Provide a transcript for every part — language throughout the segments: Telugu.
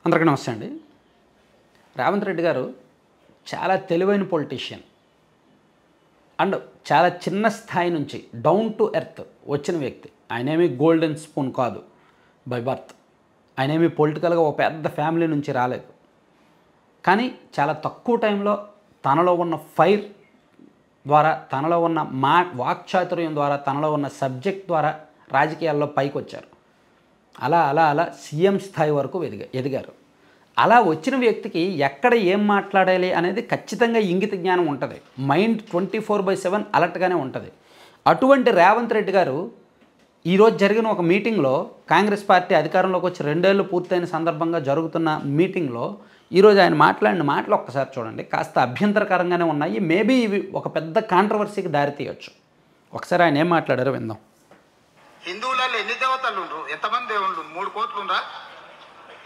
అందరికీ నమస్తే అండి. రేవంత్ రెడ్డి గారు చాలా తెలివైన పొలిటీషియన్ అండ్ చాలా చిన్న స్థాయి నుంచి డౌన్ టు ఎర్త్ వచ్చిన వ్యక్తి. ఆయనేమి గోల్డెన్ స్పూన్ కాదు బై బర్త్. ఆయనేమి పొలిటికల్గా ఒక పెద్ద ఫ్యామిలీ నుంచి రాలేదు. కానీ చాలా తక్కువ టైంలో తనలో ఉన్న ఫైర్ ద్వారా, తనలో ఉన్న వాక్చాతుర్యం ద్వారా, తనలో ఉన్న సబ్జెక్ట్ ద్వారా రాజకీయాల్లో పైకి వచ్చారు. అలా అలా అలా సీఎం స్థాయి వరకు ఎదిగారు. అలా వచ్చిన వ్యక్తికి ఎక్కడ ఏం మాట్లాడాలి అనేది ఖచ్చితంగా ఇంగిత జ్ఞానం ఉంటుంది. మైండ్ 24/7 అలర్ట్గానే ఉంటుంది. అటువంటి రేవంత్ రెడ్డి గారు ఈరోజు జరిగిన ఒక మీటింగ్లో, కాంగ్రెస్ పార్టీ అధికారంలోకి వచ్చి 2 ఏళ్ళు పూర్తయిన సందర్భంగా జరుగుతున్న మీటింగ్లో ఈరోజు ఆయన మాట్లాడిన మాటలు ఒక్కసారి చూడండి. కాస్త అభ్యంతరకరంగానే ఉన్నాయి. మేబీ ఇవి ఒక పెద్ద కాంట్రవర్సీకి దారితీయచ్చు. ఒకసారి ఆయన ఏం మాట్లాడారో విందాం. హిందువులలో ఎన్ని దేవతలు ఉండ్రు? ఎంతమంది దేవుళ్ళు? 3 కోట్లు ఉందా?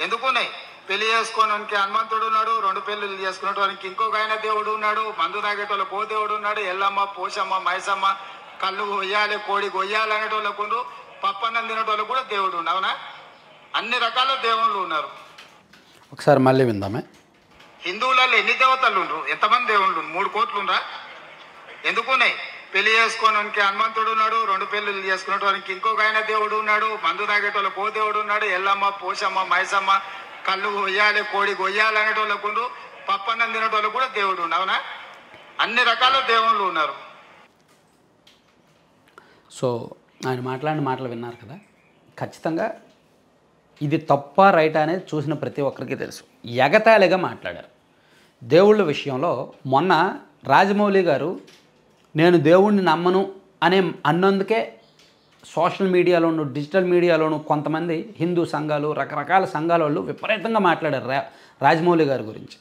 ఎందుకున్నాయి? పెళ్లి చేసుకోవడానికి హనుమంతుడు ఉన్నాడు, 2 పెళ్లిళ్ళు చేసుకునేవానికి ఇంకొక ఆయన దేవుడు ఉన్నాడు, మందు తాగేటోళ్ళకు ఓ దేవుడు ఉన్నాడు, ఎల్లమ్మ, పోషమ్మ, మైసమ్మ, కళ్ళు కొయ్యాలి, కోడి కొయ్యాలి అనేటోళ్ళకు ఉండ్రు, పప్పన్నం తినేటోళ్ళకు కూడా దేవుడు ఉండు. అవునా? అన్ని రకాల దేవుళ్ళు ఉన్నారు. ఒకసారి మళ్ళీ విందామే. హిందువులలో ఎన్ని దేవతలు ఉండ్రు? ఎంతమంది దేవుళ్ళు? 3 కోట్లు ఉందా? ఎందుకున్నాయి? పెళ్లి చేసుకోవడానికి హనుమంతుడు ఉన్నాడు, 2 పెళ్లిళ్ళు చేసుకునేవానికి ఇంకొక ఆయన దేవుడు ఉన్నాడు, మందు తాగేటోళ్ళకు ఓ దేవుడు ఉన్నాడు, ఎల్లమ్మ, పోషమ్మ, మైసమ్మ, కళ్ళు కొయ్యాలి, కోడి కొయ్యాలి అనేటోళ్ళకు ఉండ్రు, పప్పన్నం తినేటోళ్ళకు కూడా దేవుడు ఉండు. అవునా? అన్ని రకాల దేవుళ్ళు ఉన్నారు. సో ఆయన మాట్లాడిన మాటలు విన్నారు కదా. ఖచ్చితంగా ఇది తప్ప రైట్ అనేది చూసిన ప్రతి ఒక్కరికి తెలుసు. ఎగతాళిగా మాట్లాడారు దేవుళ్ళ విషయంలో. మొన్న రాజమౌళి గారు నేను దేవుణ్ణి నమ్మను అనే అన్నందుకే సోషల్ మీడియాలోను, డిజిటల్ మీడియాలోను కొంతమంది హిందూ సంఘాలు, రకరకాల సంఘాల వాళ్ళు విపరీతంగా మాట్లాడారు రాజమౌళి గారి గురించి.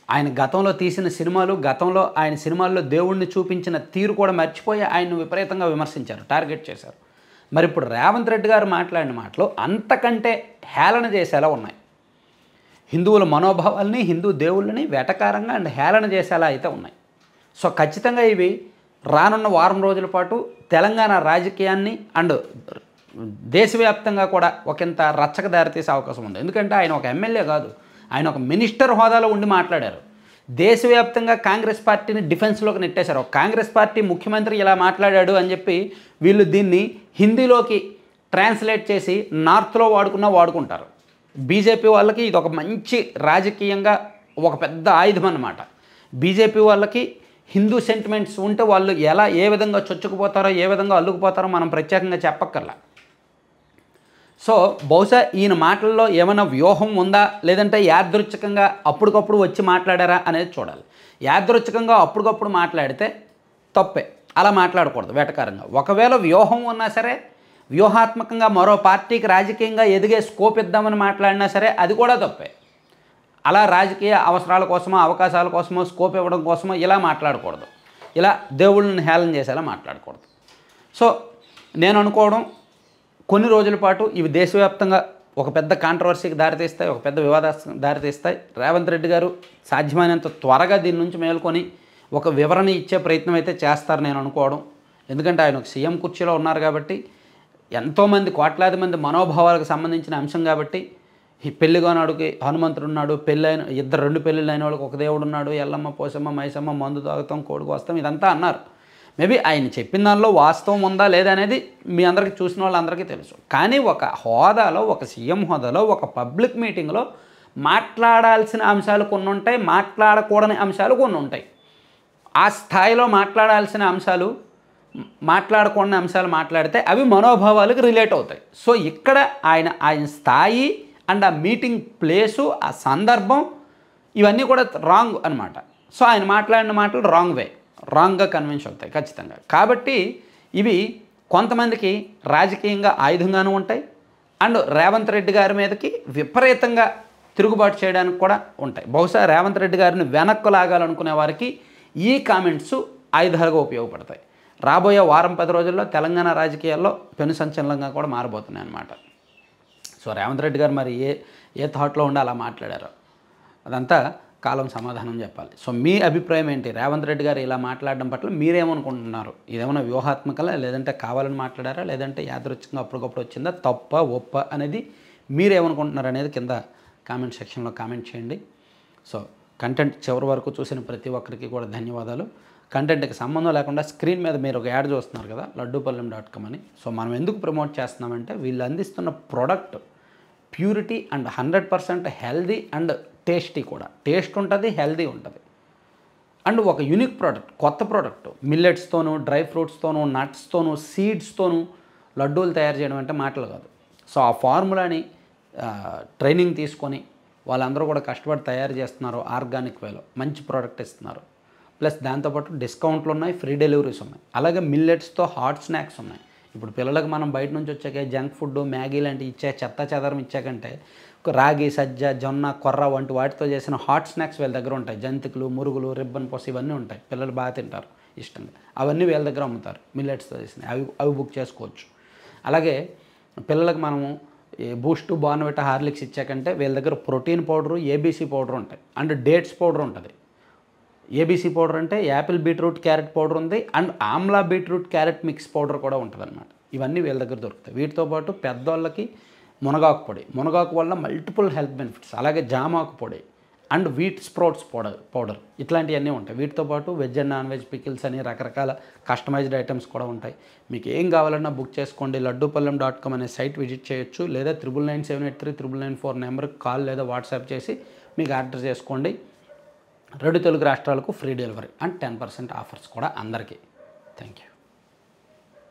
ఆయన గతంలో తీసిన సినిమాలు, గతంలో ఆయన సినిమాల్లో దేవుణ్ణి చూపించిన తీరు కూడా మర్చిపోయి ఆయన్ను విపరీతంగా విమర్శించారు, టార్గెట్ చేశారు. మరి ఇప్పుడు రేవంత్ రెడ్డి గారు మాట్లాడిన మాటలు అంతకంటే హేళన చేసేలా ఉన్నాయి. హిందువుల మనోభావాల్ని, హిందూ దేవుళ్ళని వెటకారంగా అండ్ హేళన చేసేలా అయితే ఉన్నాయి. సో ఖచ్చితంగా ఇవి రానున్న వారం రోజుల పాటు తెలంగాణ రాజకీయాన్ని అండ్ దేశవ్యాప్తంగా కూడా ఒకంత రచ్చక దారితీసే అవకాశం ఉంది. ఎందుకంటే ఆయన ఒక ఎమ్మెల్యే కాదు, ఆయన ఒక మినిస్టర్ హోదాలో ఉండి మాట్లాడారు. దేశవ్యాప్తంగా కాంగ్రెస్ పార్టీని డిఫెన్స్లోకి నెట్టేశారు. ఒక కాంగ్రెస్ పార్టీ ముఖ్యమంత్రి ఇలా మాట్లాడాడు అని చెప్పి వీళ్ళు దీన్ని హిందీలోకి ట్రాన్స్లేట్ చేసి నార్త్లో వాడుకుంటారు. బీజేపీ వాళ్ళకి ఇది ఒక మంచి రాజకీయంగా ఒక పెద్ద ఆయుధం అన్నమాట. బీజేపీ వాళ్ళకి హిందూ సెంటిమెంట్స్ ఉంటే వాళ్ళు ఏ విధంగా చొచ్చుకుపోతారో, ఏ విధంగా అల్లుకుపోతారో మనం ప్రత్యేకంగా చెప్పక్కర్లా. సో బహుశా ఈయన మాటల్లో ఏమైనా వ్యూహం ఉందా, లేదంటే యాదృచ్ఛికంగా అప్పటికప్పుడు వచ్చి మాట్లాడారా అనేది చూడాలి. యాదృచ్ఛికంగా అప్పటికప్పుడు మాట్లాడితే తప్పే, అలా మాట్లాడకూడదు వెటకారంగా. ఒకవేళ వ్యూహం ఉన్నా సరే, వ్యూహాత్మకంగా మరో పార్టీకి రాజకీయంగా ఎదిగే స్కోప్ ఇద్దామని మాట్లాడినా సరే అది కూడా తప్పే. అలా రాజకీయ అవసరాల కోసమో, అవకాశాల కోసమో, స్కోప్ ఇవ్వడం కోసమో ఇలా మాట్లాడకూడదు. ఇలా దేవుళ్ళని హేళన చేసేలా మాట్లాడకూడదు. సో నేను అనుకోవడం కొన్ని రోజుల పాటు ఇవి దేశవ్యాప్తంగా ఒక పెద్ద కాంట్రవర్సీకి దారితీస్తాయి, ఒక పెద్ద వివాదాస్కి దారితీస్తాయి. రేవంత్ రెడ్డి గారు సాధ్యమైనంత త్వరగా దీని నుంచి మేల్కొని ఒక వివరణ ఇచ్చే ప్రయత్నం అయితే చేస్తారు నేను అనుకోవడం. ఎందుకంటే ఆయన ఒక సీఎం కుర్చీలో ఉన్నారు కాబట్టి, ఎంతోమంది కోట్లాది మంది మనోభావాలకు సంబంధించిన అంశం కాబట్టి. ఈ పెళ్లిగానాడుకి హనుమంతుడు ఉన్నాడు, పెళ్ళైన 2 పెళ్ళిళ్ళు అయిన వాళ్ళకి ఒక దేవుడు ఉన్నాడు, ఎల్లమ్మ, పోసమ్మ, మైసమ్మ, మందు తాగుతాం, కోడికి వస్తాం, ఇదంతా అన్నారు. మేబీ ఆయన చెప్పిన దానిలో వాస్తవం ఉందా లేదా అనేది మీ అందరికీ చూసిన వాళ్ళందరికీ తెలుసు. కానీ ఒక హోదాలో, ఒక సీఎం హోదాలో, ఒక పబ్లిక్ మీటింగ్లో మాట్లాడాల్సిన అంశాలు కొన్ని ఉంటాయి, మాట్లాడకూడని అంశాలు కొన్ని ఉంటాయి. ఆ స్థాయిలో మాట్లాడాల్సిన అంశాలు, మాట్లాడకూడని అంశాలు మాట్లాడితే అవి మనోభావాలకు రిలేట్ అవుతాయి. సో ఇక్కడ ఆయన స్థాయి అండ్ ఆ మీటింగ్ ప్లేసు, ఆ సందర్భం ఇవన్నీ కూడా రాంగ్ అనమాట. సో ఆయన మాట్లాడిన మాటలు రాంగ్గా కన్విన్స్ అవుతాయి ఖచ్చితంగా. కాబట్టి ఇవి కొంతమందికి రాజకీయంగా ఆయుధంగానూ ఉంటాయి అండ్ రేవంత్ రెడ్డి గారి మీదకి విపరీతంగా తిరుగుబాటు చేయడానికి కూడా ఉంటాయి. బహుశా రేవంత్ రెడ్డి గారిని వెనక్కు లాగాలనుకునే వారికి ఈ కామెంట్స్ ఆయుధాలుగా ఉపయోగపడతాయి. రాబోయే వారం 10 రోజుల్లో తెలంగాణ రాజకీయాల్లో పెను సంచలనంగా కూడా మారబోతున్నాయి అన్నమాట. సో రేవంత్ రెడ్డి గారు మరి ఏ థాట్లో ఉండి అలా మాట్లాడారో అదంతా కాలం సమాధానం చెప్పాలి. సో మీ అభిప్రాయం ఏంటి? రేవంత్ రెడ్డి గారు ఇలా మాట్లాడడం పట్ల మీరేమనుకుంటున్నారు? ఇదేమైనా వ్యూహాత్మకలా, లేదంటే కావాలని మాట్లాడారా, లేదంటే యాదృచ్ఛికంగా అప్పటికప్పుడు వచ్చిందా, తప్ప ఒప్ప అనేది మీరేమనుకుంటున్నారు అనేది కింద కామెంట్ సెక్షన్లో కామెంట్ చేయండి. సో కంటెంట్ చివరి వరకు చూసిన ప్రతి ఒక్కరికి కూడా ధన్యవాదాలు. కంటెంట్కి సంబంధం లేకుండా స్క్రీన్ మీద మీరు ఒక యాడ్ చూస్తున్నారు కదా, laddupalem.com అని. సో మనం ఎందుకు ప్రమోట్ చేస్తున్నామంటే వీళ్ళు అందిస్తున్న product purity and 100% healthy and tasty కూడా. టేస్ట్ ఉంటుంది, హెల్దీ ఉంటుంది. అండ్ ఒక యూనిక్ ప్రోడక్ట్, కొత్త ప్రోడక్ట్, మిల్లెట్స్తోనూ, డ్రై ఫ్రూట్స్తోనూ, నట్స్తోనూ, సీడ్స్తోనూ లడ్డూలు తయారు చేయడం అంటే మాటలు కాదు. సో ఆ ఫార్ములాని ట్రైనింగ్ తీసుకొని వాళ్ళందరూ కూడా కష్టపడి తయారు చేస్తున్నారు. ఆర్గానిక్ వేలో మంచి ప్రోడక్ట్ ఇస్తున్నారు. ప్లస్ దాంతోపాటు డిస్కౌంట్లు ఉన్నాయి, ఫ్రీ డెలివరీస్ ఉన్నాయి. అలాగే మిల్లెట్స్తో హాట్ స్నాక్స్ ఉన్నాయి. ఇప్పుడు పిల్లలకు మనం బయట నుంచి వచ్చాక జంక్ ఫుడ్, మ్యాగీ లాంటివి చెత్త చెదరం ఇచ్చాకంటే రాగి, సజ్జ, జొన్న, కొర్ర వంటి వాటితో చేసిన హాట్ స్నాక్స్ వీళ్ళ దగ్గర ఉంటాయి. జంతికలు, మురుగులు, రిబ్బన్ పొస్ ఇవన్నీ ఉంటాయి. పిల్లలు బాగా తింటారు ఇష్టంగా. అవన్నీ వీళ్ళ దగ్గర అమ్ముతారు మిల్లెట్స్తో చేసినవి. అవి బుక్ చేసుకోవచ్చు. అలాగే పిల్లలకు మనము బూస్ట్, బోర్న్విటా, హార్లిక్స్ ఇచ్చాకంటే వీళ్ళ దగ్గర ప్రోటీన్ పౌడరు, ఏబీసీ పౌడర్ ఉంటాయి. అండ్ డేట్స్ పౌడర్ ఉంటుంది. ఏబీసీ పౌడర్ అంటే యాపిల్ బీట్రూట్ క్యారెట్ పౌడర్ ఉంది. And Amla beetroot carrot mix powder కూడా ఉంటుంది అనమాట. ఇవన్నీ వీళ్ళ దగ్గర దొరుకుతాయి. వీటితో పాటు పెద్దవాళ్ళకి మునగాకు పొడి, మునగాకు వల్ల మల్టిపుల్ హెల్త్ బెనిఫిట్స్. అలాగే జామాకు పొడి అండ్ వీట్ స్ప్రౌట్స్ పౌడర్ ఇట్లాంటివన్నీ ఉంటాయి. వీటితో పాటు veg and non veg pickles అని రకరకాల కస్టమైజ్డ్ ఐటమ్స్ కూడా ఉంటాయి. మీకు ఏం కావాలన్నా బుక్ చేసుకోండి. laddupalem.com అనే సైట్ విజిట్ చేయొచ్చు. లేదా 9997839994 నెంబర్కి కాల్ లేదా వాట్సాప్ చేసి మీకు ఆర్డర్ చేసుకోండి. 2 తెలుగు రాష్ట్రాలకు ఫ్రీ డెలివరీ అండ్ 10% ఆఫర్స్ కూడా అందరికీ. Thank you.